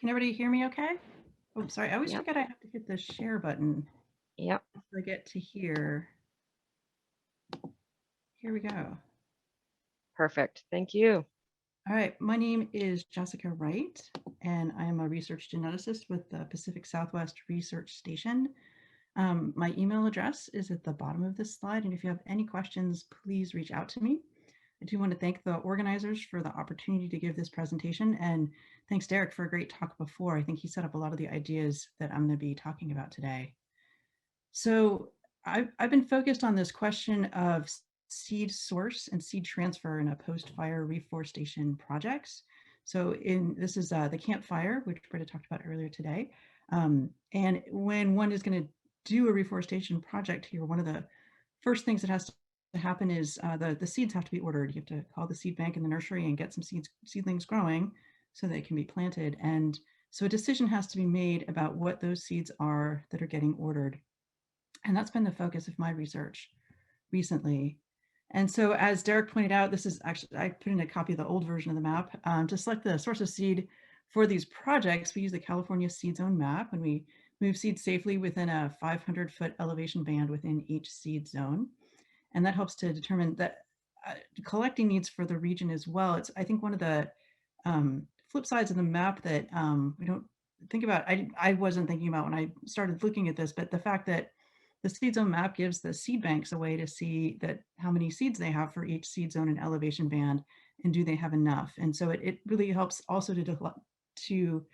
Can everybody hear me okay? Oh, sorry. I always Yep. forget I have to hit the share button Yep. to get to here. Here we go. Perfect. Thank you. All right. My name is Jessica Wright, and I am a research geneticist with the Pacific Southwest Research Station. My email address is at the bottom of this slide, and if you have any questions, please reach out to me. I do want to thank the organizers for the opportunity to give this presentation, and thanks Derek for a great talk before. I think he set up a lot of the ideas that I'm going to be talking about today. So I've been focused on this question of seed source and seed transfer in a post-fire reforestation projects. So this is the campfire, which Britta talked about earlier today. And when one is going to do a reforestation project here, one of the first things that has to happen is the seeds have to be ordered. You have to call the seed bank in the nursery and get some seedlings growing so they can be planted. And so a decision has to be made about what those seeds are that are getting ordered. And that's been the focus of my research recently. And so as Derek pointed out, this is actually, I put in a copy of the old version of the map. To select the source of seed for these projects, we use the California seed zone map, and we move seeds safely within a 500-foot elevation band within each seed zone. And that helps to determine that collecting needs for the region as well. It's, I think, one of the flip sides of the map that we don't think about. I wasn't thinking about when I started looking at this, but the fact that the seed zone map gives the seed banks a way to see that how many seeds they have for each seed zone and elevation band, and do they have enough? And so it really helps also to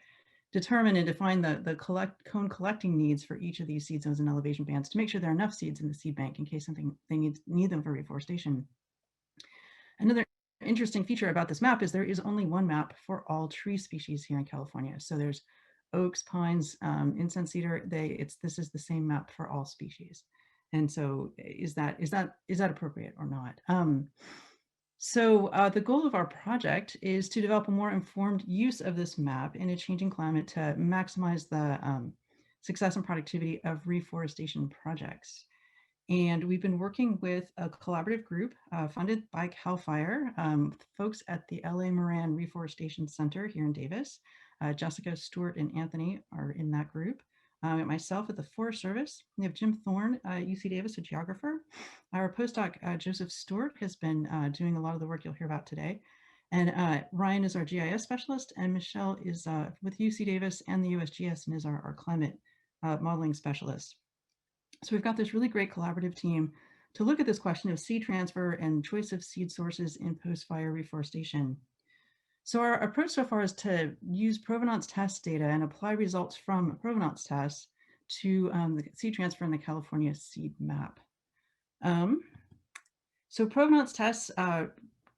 determine and define the cone collecting needs for each of these seed zones and elevation bands to make sure there are enough seeds in the seed bank in case something they need them for reforestation. Another interesting feature about this map is there is only one map for all tree species here in California. So there's oaks, pines, incense cedar. This is the same map for all species. And so is that appropriate or not? So the goal of our project is to develop a more informed use of this map in a changing climate to maximize the success and productivity of reforestation projects. And we've been working with a collaborative group funded by CAL FIRE, folks at the LA Moran Reforestation Center here in Davis. Jessica, Stuart, and Anthony are in that group. Myself at the Forest Service. We have Jim Thorne, UC Davis, a geographer. Our postdoc, Joseph Stewart, has been doing a lot of the work you'll hear about today. And Ryan is our GIS specialist, and Michelle is with UC Davis and the USGS and is our climate modeling specialist. So we've got this really great collaborative team to look at this question of seed transfer and choice of seed sources in post-fire reforestation. So our approach so far is to use provenance test data and apply results from provenance tests to the seed transfer in the California seed map. So provenance tests,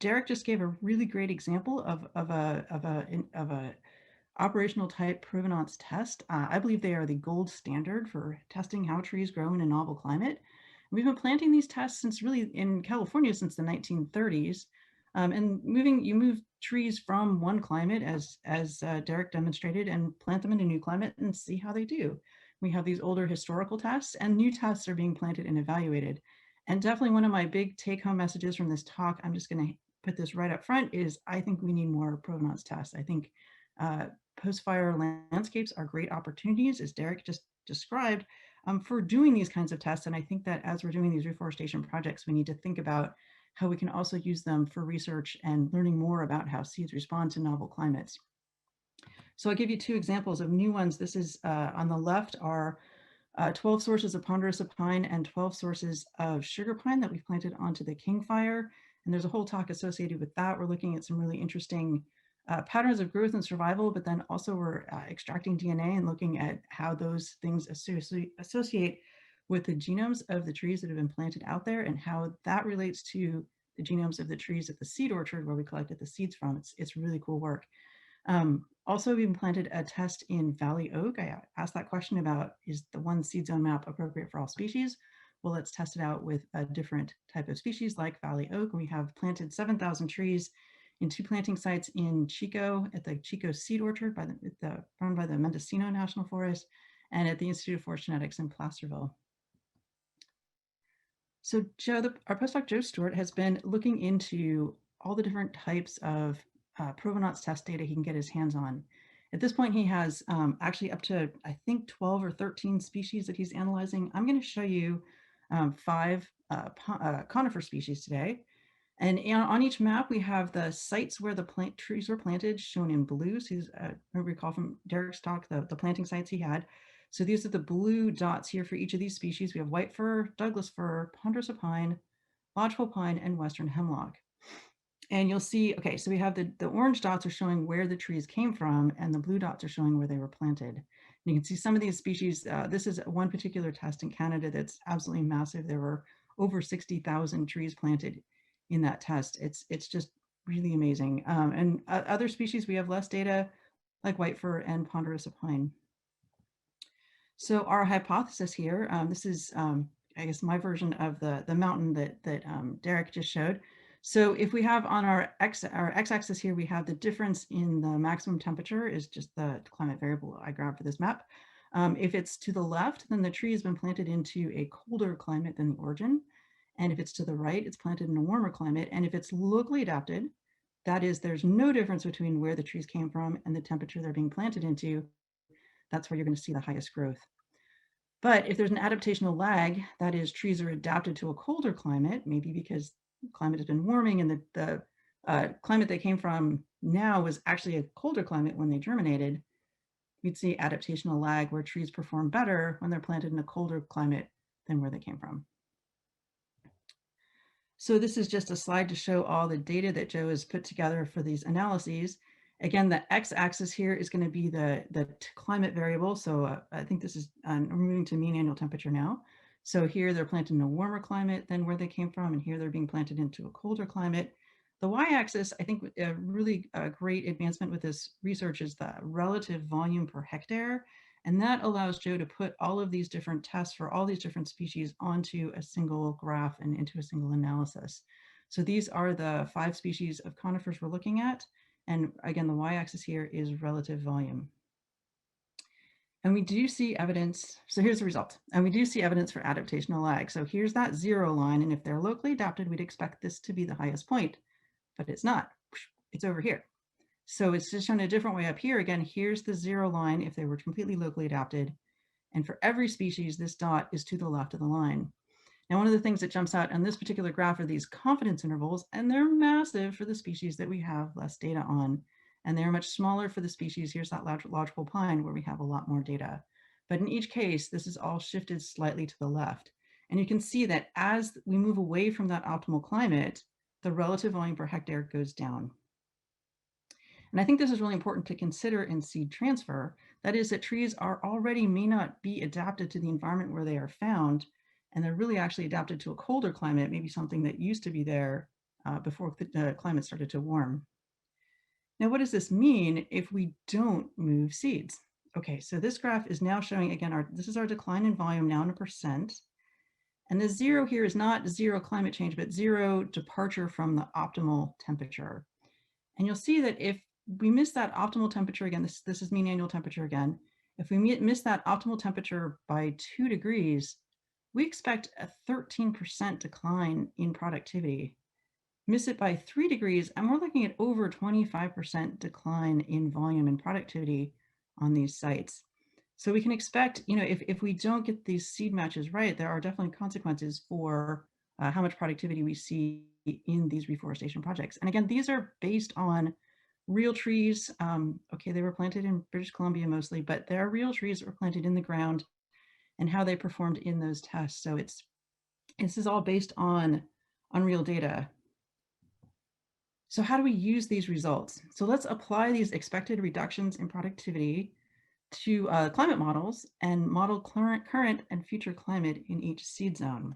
Derek just gave a really great example of a operational type provenance test. I believe they are the gold standard for testing how trees grow in a novel climate. We've been planting these tests since really in California since the 1930s. And you move trees from one climate as Derek demonstrated and plant them in a new climate and see how they do. We have these older historical tests and new tests are being planted and evaluated. And definitely one of my big take home messages from this talk, I'm just gonna put this right up front, is I think we need more provenance tests. I think post-fire landscapes are great opportunities, as Derek just described, for doing these kinds of tests. And I think that as we're doing these reforestation projects, we need to think about how we can also use them for research and learning more about how seeds respond to novel climates. So I'll give you two examples of new ones. This is on the left are 12 sources of ponderosa pine and 12 sources of sugar pine that we've planted onto the King Fire. And there's a whole talk associated with that. We're looking at some really interesting patterns of growth and survival, but then also we're extracting DNA and looking at how those things associate with the genomes of the trees that have been planted out there and how that relates to the genomes of the trees at the seed orchard where we collected the seeds from. It's really cool work. Also, we planted a test in Valley Oak. I asked that question about, is the one seed zone map appropriate for all species? Well, let's test it out with a different type of species like Valley Oak. We have planted 7,000 trees in 2 planting sites in Chico at the Chico Seed Orchard run by the Mendocino National Forest and at the Institute of Forest Genetics in Placerville. So our postdoc Joe Stewart has been looking into all the different types of provenance test data he can get his hands on. At this point, he has actually up to, I think, 12 or 13 species that he's analyzing. I'm going to show you 5 conifer species today. And on each map, we have the sites where the trees were planted shown in blue. So recall from Derek's talk, the planting sites he had. So these are the blue dots here for each of these species. We have white fir, Douglas fir, ponderosa pine, lodgepole pine, and western hemlock. And you'll see, okay, so we have the orange dots are showing where the trees came from, and the blue dots are showing where they were planted. And you can see some of these species, this is one particular test in Canada that's absolutely massive. There were over 60,000 trees planted in that test. It's just really amazing. And other species, we have less data, like white fir and ponderosa pine. So our hypothesis here, this is, I guess, my version of the mountain that Derek just showed. So if we have on our x-axis here, we have the difference in the maximum temperature is just the climate variable I grabbed for this map. If it's to the left, then the tree has been planted into a colder climate than the origin. And if it's to the right, it's planted in a warmer climate. And if it's locally adapted, that is, there's no difference between where the trees came from and the temperature they're being planted into, that's where you're going to see the highest growth. But if there's an adaptational lag, that is, trees are adapted to a colder climate, maybe because climate has been warming and the climate they came from now was actually a colder climate when they germinated, we'd see adaptational lag where trees perform better when they're planted in a colder climate than where they came from. So this is just a slide to show all the data that Joe has put together for these analyses. Again, the x-axis here is going to be the climate variable. So I think this is, I'm moving to mean annual temperature now. So here they're planted in a warmer climate than where they came from, and here they're being planted into a colder climate. The y-axis, I think a really great advancement with this research is the relative volume per hectare. And that allows Joe to put all of these different tests for all these different species onto a single graph and into a single analysis. So these are the 5 species of conifers we're looking at. And again, the y-axis here is relative volume. And we do see evidence, so here's the result. And we do see evidence for adaptational lag. So here's that 0 line, and if they're locally adapted, we'd expect this to be the highest point, but it's not, it's over here. So it's just shown a different way up here. Again, here's the 0 line if they were completely locally adapted. And for every species, this dot is to the left of the line. Now, one of the things that jumps out on this particular graph are these confidence intervals, and they're massive for the species that we have less data on. And they're much smaller for the species. Here's that lodgepole pine where we have a lot more data. But in each case, this is all shifted slightly to the left. And you can see that as we move away from that optimal climate, the relative volume per hectare goes down. And I think this is really important to consider in seed transfer. That is that trees are already may not be adapted to the environment where they are found, and they're really actually adapted to a colder climate, maybe something that used to be there before the climate started to warm. Now, what does this mean if we don't move seeds? Okay, so this graph is now showing, again, this is our decline in volume now in %. And the 0 here is not 0 climate change, but 0 departure from the optimal temperature. And you'll see that if we miss that optimal temperature, again, this is mean annual temperature again, if we miss that optimal temperature by 2 degrees, we expect a 13% decline in productivity. Miss it by 3 degrees, and we're looking at over 25% decline in volume and productivity on these sites. So we can expect, if we don't get these seed matches right, there are definitely consequences for how much productivity we see in these reforestation projects. And again, these are based on real trees. Okay, they were planted in British Columbia mostly, but there are real trees that were planted in the ground and how they performed in those tests. So this is all based on real data. So how do we use these results? So let's apply these expected reductions in productivity to climate models and model current and future climate in each seed zone.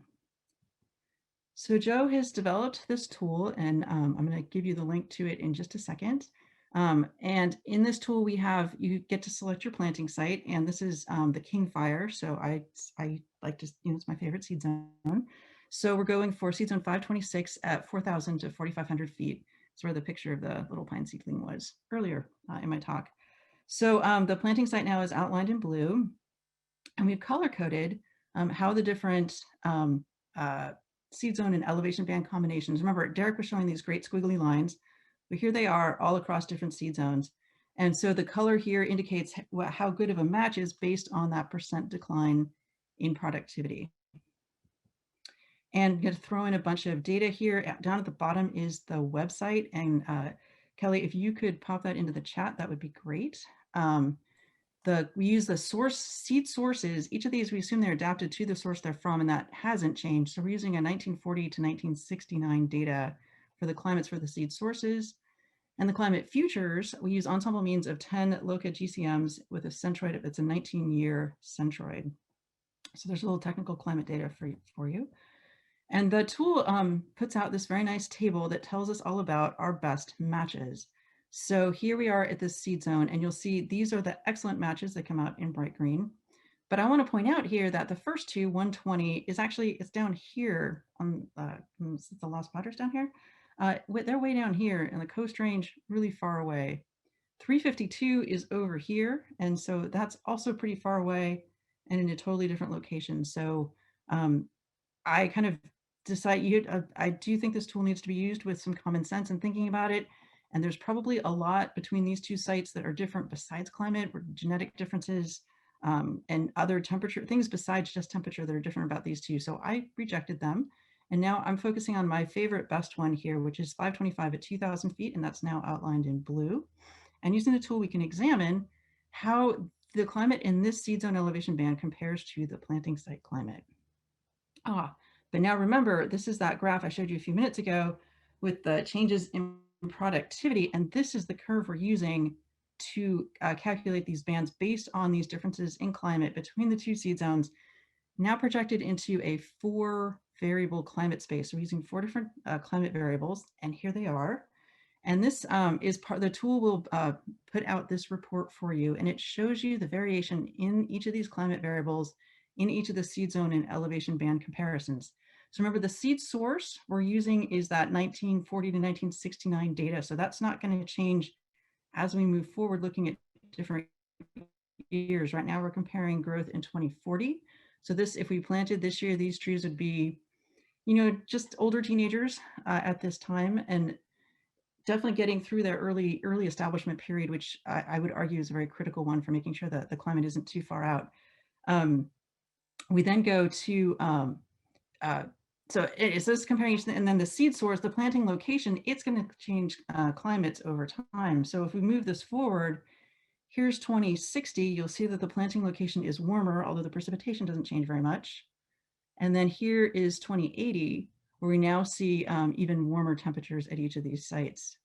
So Joe has developed this tool, and I'm going to give you the link to it in just a second. And in this tool, you get to select your planting site, and this is the King Fire. So I like to, it's my favorite seed zone. So we're going for seed zone 526 at 4,000 to 4,500 feet. It's where the picture of the little pine seedling was earlier in my talk. So the planting site now is outlined in blue, and we've color-coded how the different seed zone and elevation band combinations. Remember, Derek was showing these great squiggly lines, but here they are all across different seed zones. And so the color here indicates how good of a match is based on that percent decline in productivity. And I'm going to throw in a bunch of data here. Down at the bottom is the website. And Kelly, if you could pop that into the chat, that would be great. We use the seed sources. Each of these, we assume they're adapted to the source they're from, and that hasn't changed. So we're using a 1940 to 1969 data for the climates for the seed sources. And the climate futures, we use ensemble means of 10 loca GCMs with a centroid. It's a 19-year centroid. So there's a little technical climate data for you. And the tool puts out this very nice table that tells us all about our best matches. So here we are at this seed zone, and you'll see these are the excellent matches that come out in bright green. But I want to point out here that the first two, 120, is actually, it's down here on the Los Padres down here. They're way down here in the Coast Range, really far away. 352 is over here, and so that's also pretty far away and in a totally different location. So I kind of I do think this tool needs to be used with some common sense and thinking about it. And there's probably a lot between these two sites that are different besides climate, or genetic differences, and other temperature things besides just temperature that are different about these two. So I rejected them. And now I'm focusing on my favorite best one here, which is 525 at 2000 feet. And that's now outlined in blue. And using the tool, we can examine how the climate in this seed zone elevation band compares to the planting site climate. But now remember, this is that graph I showed you a few minutes ago with the changes in productivity. And this is the curve we're using to calculate these bands based on these differences in climate between the two seed zones, now projected into a 4 variable climate space. So we're using 4 different climate variables, and here they are. And this is the tool will put out this report for you, and it shows you the variation in each of these climate variables in each of the seed zone and elevation band comparisons. So remember, the seed source we're using is that 1940 to 1969 data. So that's not going to change as we move forward looking at different years. Right now we're comparing growth in 2040. So this, if we planted this year, these trees would be, just older teenagers at this time, and definitely getting through their early establishment period, which I would argue is a very critical one for making sure that the climate isn't too far out. We then go to, so it's this comparison, and then the seed source, the planting location, it's going to change climates over time. So if we move this forward, here's 2060, you'll see that the planting location is warmer, although the precipitation doesn't change very much. And then here is 2080, where we now see even warmer temperatures at each of these sites.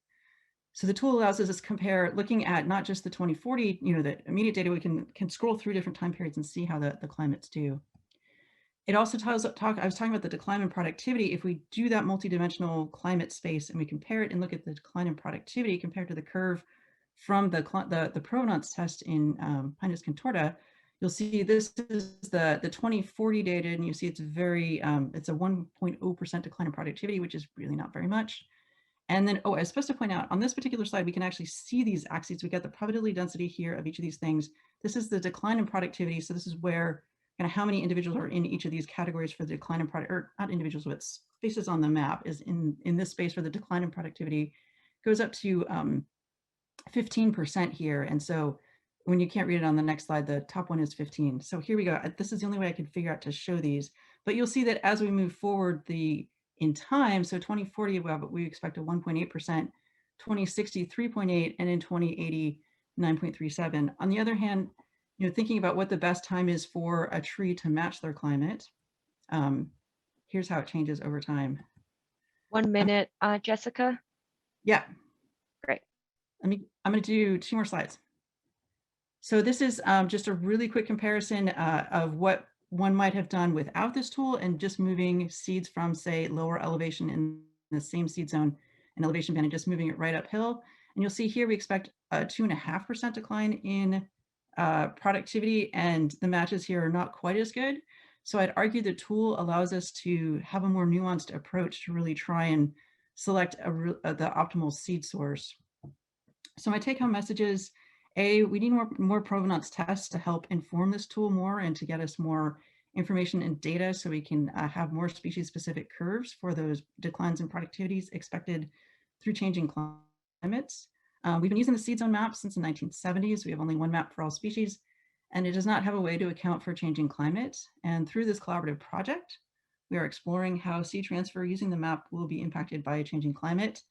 So the tool allows us to compare, looking at not just the 2040, the immediate data, we can scroll through different time periods and see how the climates do. It also I was talking about the decline in productivity. If we do that multidimensional climate space and we compare it and look at the decline in productivity compared to the curve from the Provenance test in Pinus contorta, you'll see this is the 2040 data, and you see it's very, it's a 1.0% decline in productivity, which is really not very much. And then, I was supposed to point out, on this particular slide, we can actually see these axes. We get the probability density here of each of these things. This is the decline in productivity. So this is where how many individuals are in each of these categories for the decline in product, or not individuals, but spaces on the map is in this space where the decline in productivity goes up to 15% here. And so when you can't read it on the next slide, the top one is 15. So here we go. This is the only way I could figure out to show these. But you'll see that as we move forward in time, so 2040, we expect a 1.8%, 2060, 3.8, and in 2080, 9.37. On the other hand, thinking about what the best time is for a tree to match their climate, here's how it changes over time. 1 minute, Jessica. Yeah. Great. I'm going to do 2 more slides. So this is just a really quick comparison of what one might have done without this tool and just moving seeds from, say, lower elevation in the same seed zone and elevation band and just moving it right uphill. And you'll see here we expect a 2.5% decline in productivity, and the matches here are not quite as good. So I'd argue the tool allows us to have a more nuanced approach to really try and select the optimal seed source. So my take-home message is, we need more provenance tests to help inform this tool more and to get us more information and data so we can have more species-specific curves for those declines in productivities expected through changing climates. We've been using the seed zone map since the 1970s. We have only one map for all species, and it does not have a way to account for changing climate. And through this collaborative project, we are exploring how seed transfer using the map will be impacted by a changing climate.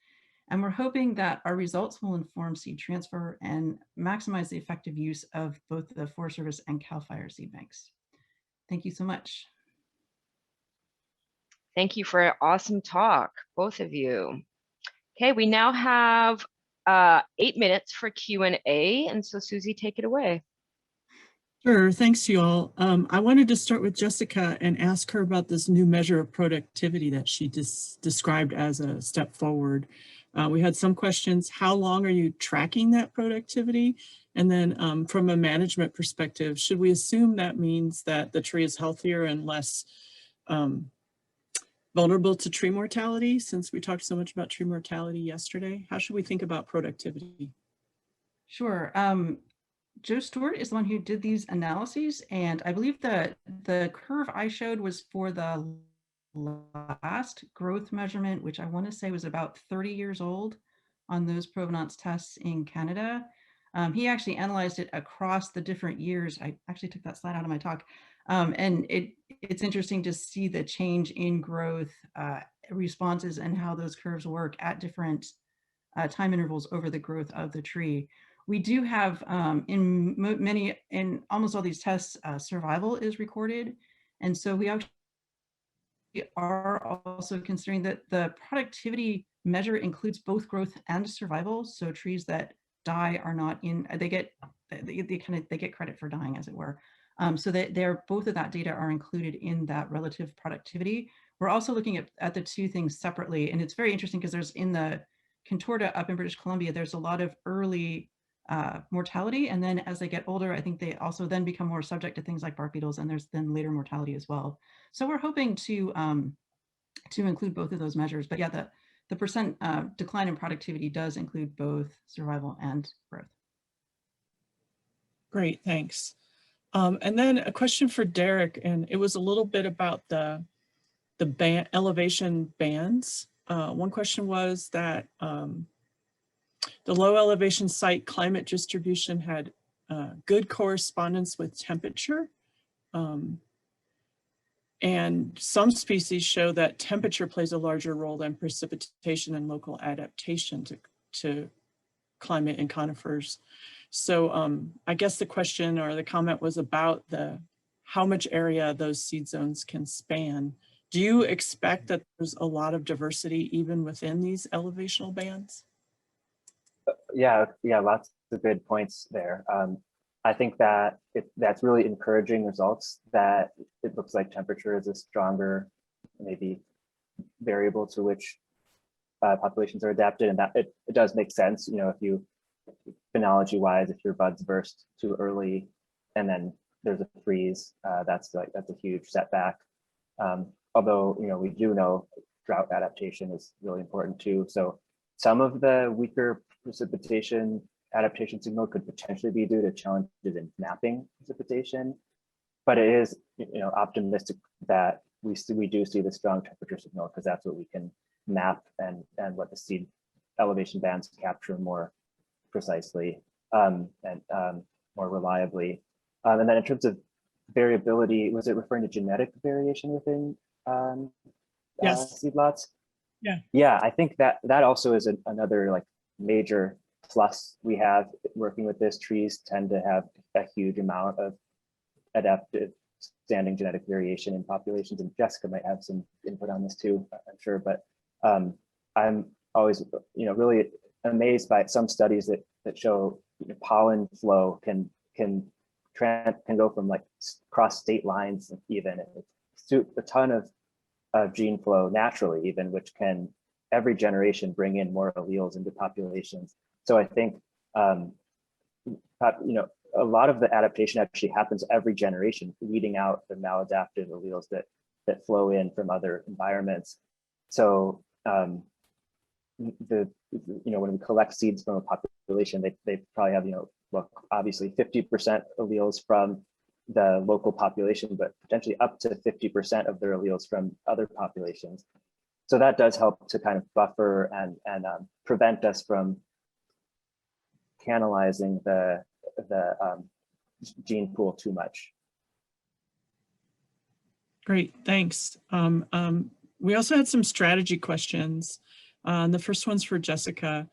And we're hoping that our results will inform seed transfer and maximize the effective use of both the Forest Service and CAL FIRE seed banks. Thank you so much. Thank you for an awesome talk, both of you. Okay, we now have 8 minutes for Q&A, and so Susie, take it away. Sure, thanks you all. I wanted to start with Jessica and ask her about this new measure of productivity that she described as a step forward. We had some questions. How long are you tracking that productivity? And then from a management perspective, should we assume that means that the tree is healthier and less vulnerable to tree mortality, since we talked so much about tree mortality yesterday? How should we think about productivity? Sure. Joe Stewart is the one who did these analyses, and I believe the curve I showed was for the last growth measurement, which I want to say was about 30 years old on those provenance tests in Canada. He actually analyzed it across the different years. I actually took that slide out of my talk. And it's interesting to see the change in growth responses and how those curves work at different time intervals over the growth of the tree. We do have in almost all these tests, survival is recorded. And so we actually are also considering that the productivity measure includes both growth and survival. So trees that die are not in, they get credit for dying, as it were. So that both of that data are included in that relative productivity. We're also looking at the two things separately. And it's very interesting because there's in the Contorta up in British Columbia, there's a lot of early mortality. And then as they get older, I think they also then become more subject to things like bark beetles, and there's then later mortality as well. So we're hoping to include both of those measures. But yeah, the percent decline in productivity does include both survival and growth. Great, thanks. And then a question for Derek, and it was a little bit about the elevation bands. One question was that the low elevation site climate distribution had good correspondence with temperature. And some species show that temperature plays a larger role than precipitation and local adaptation to climate and conifers. So I guess the question or the comment was about how much area those seed zones can span. Do you expect that there's a lot of diversity even within these elevational bands? Yeah, lots of good points there. I think that that's really encouraging results, that it looks like temperature is a stronger, maybe, variable to which populations are adapted, and that it does make sense. You know, if you, phenology-wise, if your buds burst too early and then there's a freeze, that's a huge setback. Although, you know, we do know drought adaptation is really important too. So some of the weaker precipitation adaptation signal could potentially be due to challenges in mapping precipitation, but it is, you know, optimistic that we do see the strong temperature signal, because that's what we can map and what the seed elevation bands capture more precisely and more reliably. And then in terms of variability, was it referring to genetic variation within Yes. seed lots? Yeah, I think that also is another like major plus we have working with this. Trees tend to have a huge amount of adaptive standing genetic variation in populations, and Jessica might have some input on this too, I'm sure. But I'm always, you know, really amazed by some studies that show, you know, pollen flow can go from like cross state lines, even a ton of gene flow naturally, even, which can every generation bring in more alleles into populations. So I think, you know, a lot of the adaptation actually happens every generation, weeding out the maladaptive alleles that flow in from other environments. So you know, when we collect seeds from a population, they probably have, you know, well, obviously 50% alleles from the local population, but potentially up to 50% of their alleles from other populations. So that does help to kind of buffer and prevent us from cannibalizing the gene pool too much. Great, thanks. We also had some strategy questions. The first one's for Jessica.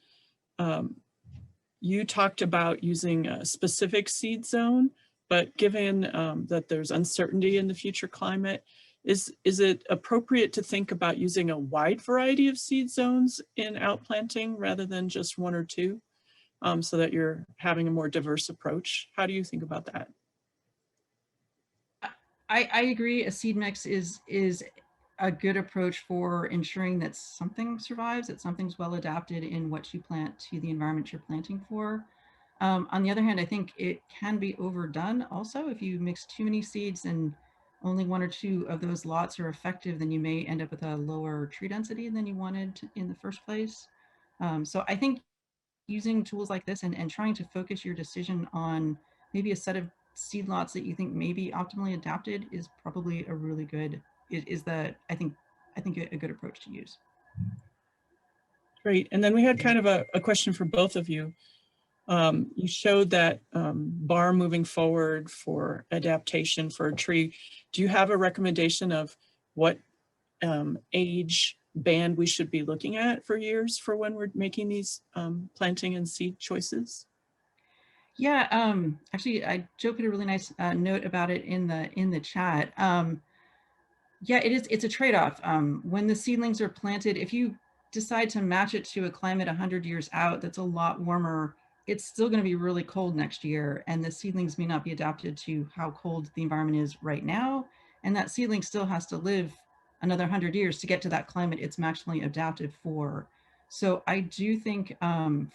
You talked about using a specific seed zone, but given that there's uncertainty in the future climate, is it appropriate to think about using a wide variety of seed zones in outplanting rather than just one or two, so that you're having a more diverse approach? How do you think about that? I agree. A seed mix is a good approach for ensuring that something survives, that something's well adapted in what you plant to the environment you're planting for. On the other hand, I think it can be overdone also. If you mix too many seeds and only one or two of those lots are effective, then you may end up with a lower tree density than you wanted in the first place. So I think using tools like this and trying to focus your decision on maybe a set of seed lots that you think may be optimally adapted is probably a really good, I think a good approach to use. Great, and then we had kind of a question for both of you. You showed that bar moving forward for adaptation for a tree. Do you have a recommendation of what age band we should be looking at for years for when we're making these planting and seed choices? Yeah, actually, Joe put a really nice note about it in the chat. Yeah, it's a trade-off. When the seedlings are planted, if you decide to match it to a climate 100 years out that's a lot warmer, it's still going to be really cold next year, and the seedlings may not be adapted to how cold the environment is right now, and that seedling still has to live another 100 years to get to that climate it's maximally adapted for. So I do think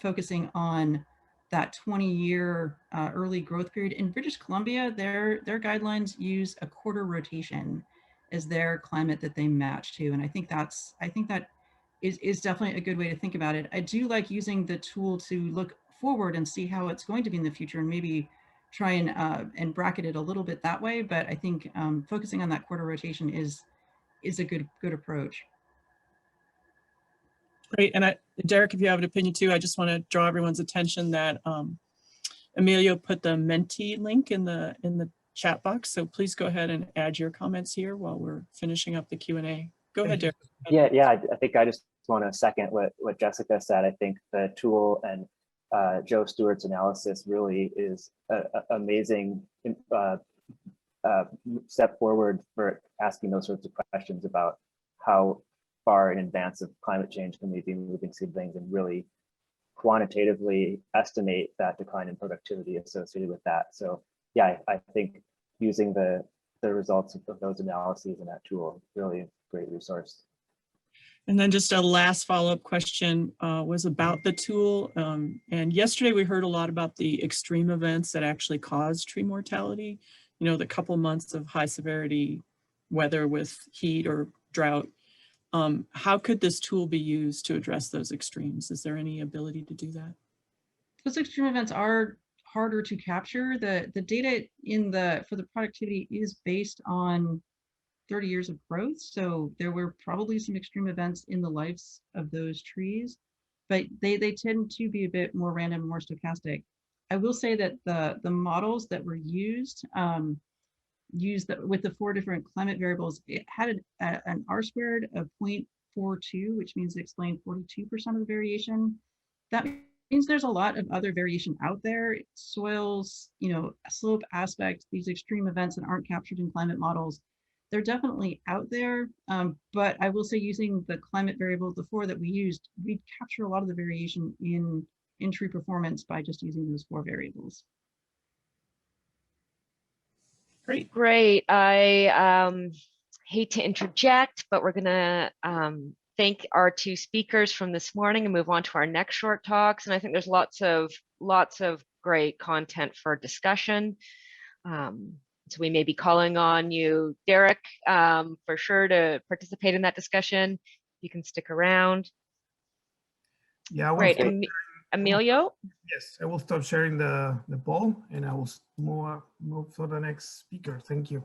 focusing on that 20-year early growth period in British Columbia, their guidelines use a quarter rotation as their climate that they match to, and I think that is definitely a good way to think about it. I do like using the tool to look forward and see how it's going to be in the future, and maybe try and bracket it a little bit that way. But I think focusing on that quarter rotation is a good approach. Great, and Derek, if you have an opinion too, I just want to draw everyone's attention that Emilio put the Menti link in the chat box, so please go ahead and add your comments here while we're finishing up the Q&A. Go ahead, Derek. Yeah, I think I just want to second what Jessica said. I think the tool and Joe Stewart's analysis really is an amazing step forward for asking those sorts of questions about how far in advance of climate change can we be moving seedlings, and really quantitatively estimate that decline in productivity associated with that. So yeah, I think using the results of those analyses and that tool is really a great resource. And then just a last follow-up question was about the tool. And yesterday we heard a lot about the extreme events that actually cause tree mortality. You know, the couple months of high severity weather with heat or drought. How could this tool be used to address those extremes? Is there any ability to do that? Those extreme events are harder to capture. The data for the productivity is based on 30 years of growth. So there were probably some extreme events in the lives of those trees, but they tend to be a bit more random, more stochastic. I will say that the models that were used with the 4 different climate variables, it had an R squared of 0.42, which means it explained 42% of the variation. That means there's a lot of other variation out there. Soils, slope aspect, these extreme events that aren't captured in climate models, they're definitely out there. But I will say, using the climate variables, the 4 that we used, we capture a lot of the variation in tree performance by just using those 4 variables. Great. I hate to interject, but we're gonna thank our 2 speakers from this morning and move on to our next short talks. And I think there's lots of great content for discussion. So we may be calling on you, Derek, for sure to participate in that discussion. You can stick around. Yeah, great. Emilio? Yes, I will stop sharing the poll, and I will move for the next speaker. Thank you.